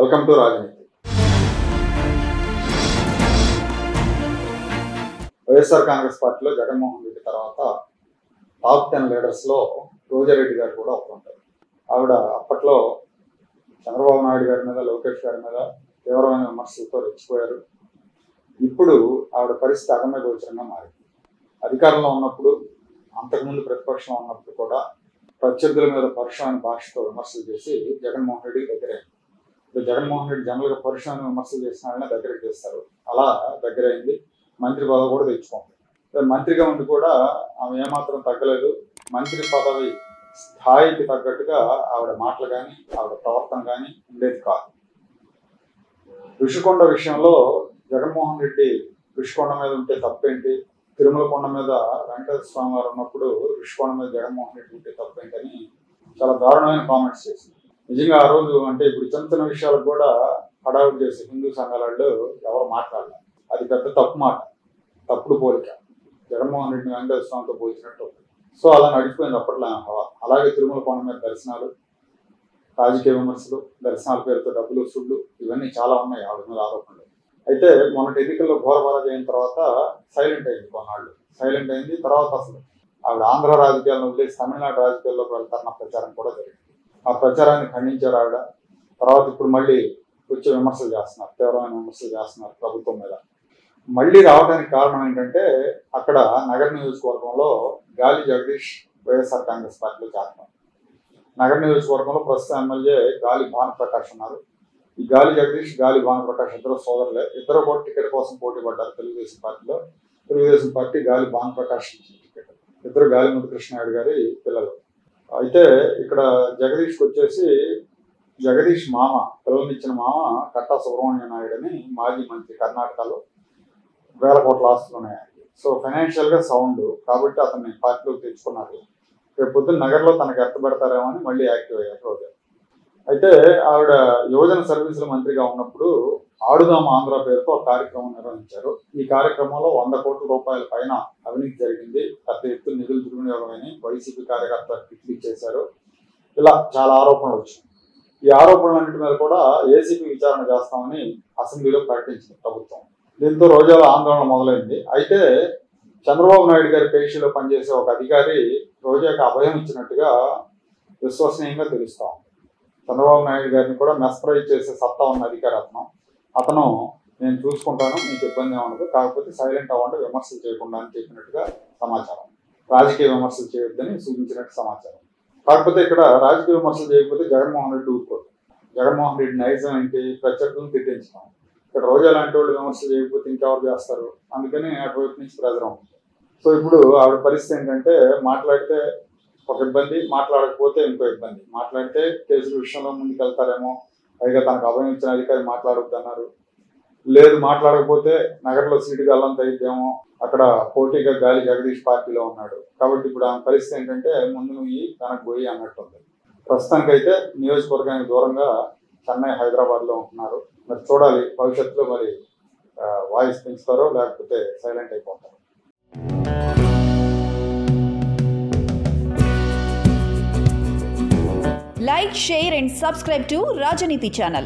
Welcome to రాజనీతి. వైఎస్ఆర్ కాంగ్రెస్ పార్టీలో జగన్మోహన్ రెడ్డి తర్వాత టాప్ 10 లీడర్స్లో రోజారెడ్డి గారు కూడా ఒకరు. ఆవిడ అప్పట్లో చంద్రబాబు నాయుడు గారి మీద, లోకేష్ గారి మీద తీవ్రమైన విమర్శలతో రెచ్చిపోయారు. ఇప్పుడు ఆవిడ పరిస్థితి అగమ్య గోచరంగా మారింది. అధికారంలో ఉన్నప్పుడు, అంతకుముందు ప్రతిపక్షంలో ఉన్నప్పుడు కూడా ప్రత్యర్థుల మీద పరుషమైన భాషతో విమర్శలు చేసి జగన్మోహన్ రెడ్డికి దగ్గరైంది. ఇప్పుడు జగన్మోహన్ రెడ్డి జనరల్గా పరుషమైన విమర్శలు చేసిన వాళ్ళని దగ్గరికి చేస్తారు. అలా దగ్గరైంది. మంత్రి పదవి కూడా తెచ్చుకుంది. మంత్రిగా ఉండి కూడా ఆమె ఏమాత్రం తగ్గలేదు. మంత్రి పదవి స్థాయికి తగ్గట్టుగా ఆవిడ మాటలు కానీ, ఆవిడ ప్రవర్తన కానీ ఉండేది కాదు. ఋషికొండ విషయంలో జగన్మోహన్ రెడ్డి ఋషికొండ మీద ఉంటే తప్పేంటి, తిరుమల కొండ మీద వెంకటేశ్వర స్వామి వారు ఉన్నప్పుడు ఋషికొండ మీద జగన్మోహన్ రెడ్డి ఉంటే తప్పేంటని చాలా దారుణమైన కామెంట్స్ చేసింది. నిజంగా ఆ రోజు అంటే ఇప్పుడు చిన్న చిన్న విషయాలకు కూడా హడావుడి చేసి హిందూ సంఘాల వాళ్ళు ఎవరు మాట్లాడలేదు. అది పెద్ద తప్పు మాట, తప్పుడు పోలిక. జగన్మోహన్ రెడ్డిని వెంకటేశ్వర స్వామితో పోల్చినట్టు. సో అలా నడిచిపోయింది అప్పట్లో హవా. అలాగే తిరుమల కొండ మీద దర్శనాలు, రాజకీయ విమర్శలు, దర్శనాల పేరుతో డబ్బులు, సుడ్లు ఇవన్నీ చాలా ఉన్నాయి ఆవిడ మీద ఆరోపణలు. అయితే మొన్నటి ఎన్నికల్లో ఘోరపరాజయం అయిన తర్వాత సైలెంట్ అయింది. కొన్నాళ్ళు సైలెంట్ అయింది. తర్వాత అసలు ఆవిడ ఆంధ్ర రాజకీయాలను వదిలేసి తమిళనాడు రాజకీయాల్లోకి వెళ్తారన్న ప్రచారం కూడా జరిగింది. ఆ ప్రచారాన్ని ఖండించారు ఆవిడ. తర్వాత ఇప్పుడు మళ్ళీ వచ్చి విమర్శలు చేస్తున్నారు, తీవ్రమైన విమర్శలు చేస్తున్నారు ప్రభుత్వం మీద. మళ్ళీ రావడానికి కారణం ఏంటంటే అక్కడ నగర నియోజకవర్గంలో గాలి జగదీష్ వైఎస్ఆర్ కాంగ్రెస్ పార్టీలో చేరడం. నగర నియోజకవర్గంలో ప్రస్తుత ఎమ్మెల్యే గాలి భానుప్రకాష్ ఉన్నారు. ఈ గాలి జగదీష్, గాలి భానుప్రకాష్ ఇద్దరు సోదరులే. ఇద్దరు కూడా టికెట్ కోసం పోటీ పడ్డారు తెలుగుదేశం పార్టీలో. తెలుగుదేశం పార్టీ గాలి భానుప్రకాష్ టికెట్. ఇద్దరు గాలి ముద్దుకృష్ణనాయుడు గారి పిల్లలు. అయితే ఇక్కడ జగదీష్కి వచ్చేసి జగదీష్ మామ, పిల్లలనిచ్చిన మామ కట్టా సుబ్రహ్మణ్య నాయుడు అని మాజీ మంత్రి, కర్ణాటకలో వేల కోట్ల ఆస్తులు ఉన్నాయి. సో ఫైనాన్షియల్గా సౌండ్ కాబట్టి అతన్ని పార్టీలోకి తెచ్చుకున్నారు. రేపు పొద్దున్న నగర్లో తనకు ఎత్తబెడతారేమో అని మళ్ళీ యాక్టివ్ అయ్యారు రోజు. అయితే ఆవిడ యువజన సర్వీసుల మంత్రిగా ఉన్నప్పుడు ఆడుదాం ఆంధ్ర పేరుతో ఒక కార్యక్రమం నిర్వహించారు. ఈ కార్యక్రమంలో 100 కోట్ల రూపాయల పైన అవినీతి జరిగింది, పెద్ద ఎత్తున నిధులు దుర్వినియోగమని వైసీపీ కార్యకర్తలు కిట్లు ఇచ్చేశారు. ఇలా చాలా ఆరోపణలు వచ్చాయి. ఈ ఆరోపణలన్నింటి మీద కూడా ఏసీపీ విచారణ చేస్తామని అసెంబ్లీలో ప్రకటించింది ప్రభుత్వం. దీంతో రోజాలో ఆందోళన మొదలైంది. అయితే చంద్రబాబు నాయుడు గారి పేషీలో పనిచేసే ఒక అధికారి రోజాకి అభయం ఇచ్చినట్టుగా విశ్వసనీయంగా తెలుస్తాం. చంద్రబాబు నాయుడు గారిని కూడా మెస్ప్రైజ్ చేసే సత్తా ఉన్న అధికారి అతను నేను చూసుకుంటాను, మీకు ఇబ్బంది ఏమన్నది, కాకపోతే సైలెంట్ అవ్వండి, విమర్శలు చేయకుండా అని చెప్పినట్టుగా సమాచారం. రాజకీయ విమర్శలు చేయొద్దని సూచించినట్టు సమాచారం. కాకపోతే ఇక్కడ రాజకీయ విమర్శలు చేయకపోతే జగన్మోహన్ రెడ్డి ఊరుకోడు. జగన్మోహన్ రెడ్డి నైజం ఏంటి, ప్రత్యర్థులను తిట్టించడం. ఇక్కడ రోజా లాంటి వాళ్ళు విమర్శలు చేయకపోతే ఇంకెవరు చేస్తారు, అందుకని అటువైపు నుంచి ప్రెజర్ ఉంటుంది. సో ఇప్పుడు ఆవిడ పరిస్థితి ఏంటంటే మాట్లాడితే ఒక ఇబ్బంది, మాట్లాడకపోతే ఇంకో ఇబ్బంది. మాట్లాడితే కేసుల విషయంలో ముందుకు వెళ్తారేమో, పైగా తనకు అభయం ఇచ్చిన అధికారి మాట్లాడొద్దన్నారు. లేదు మాట్లాడకపోతే నగరంలో సీటుకి అల్లంత అయిద్దేమో, అక్కడ పోటీగా గాలి జగదీష్ పార్టీలో ఉన్నాడు. కాబట్టి ఇప్పుడు ఆమె పరిస్థితి ఏంటంటే ముందు నువ్వు తనకు పోయి అన్నట్టుంది. ప్రస్తుతానికైతే నియోజకవర్గానికి దూరంగా చెన్నై, హైదరాబాద్లో ఉంటున్నారు. మరి చూడాలి భవిష్యత్తులో మరి వాయిస్ పెంచుతారో లేకపోతే సైలెంట్ అయిపోతారు. Like, share and subscribe to Rajaniti channel.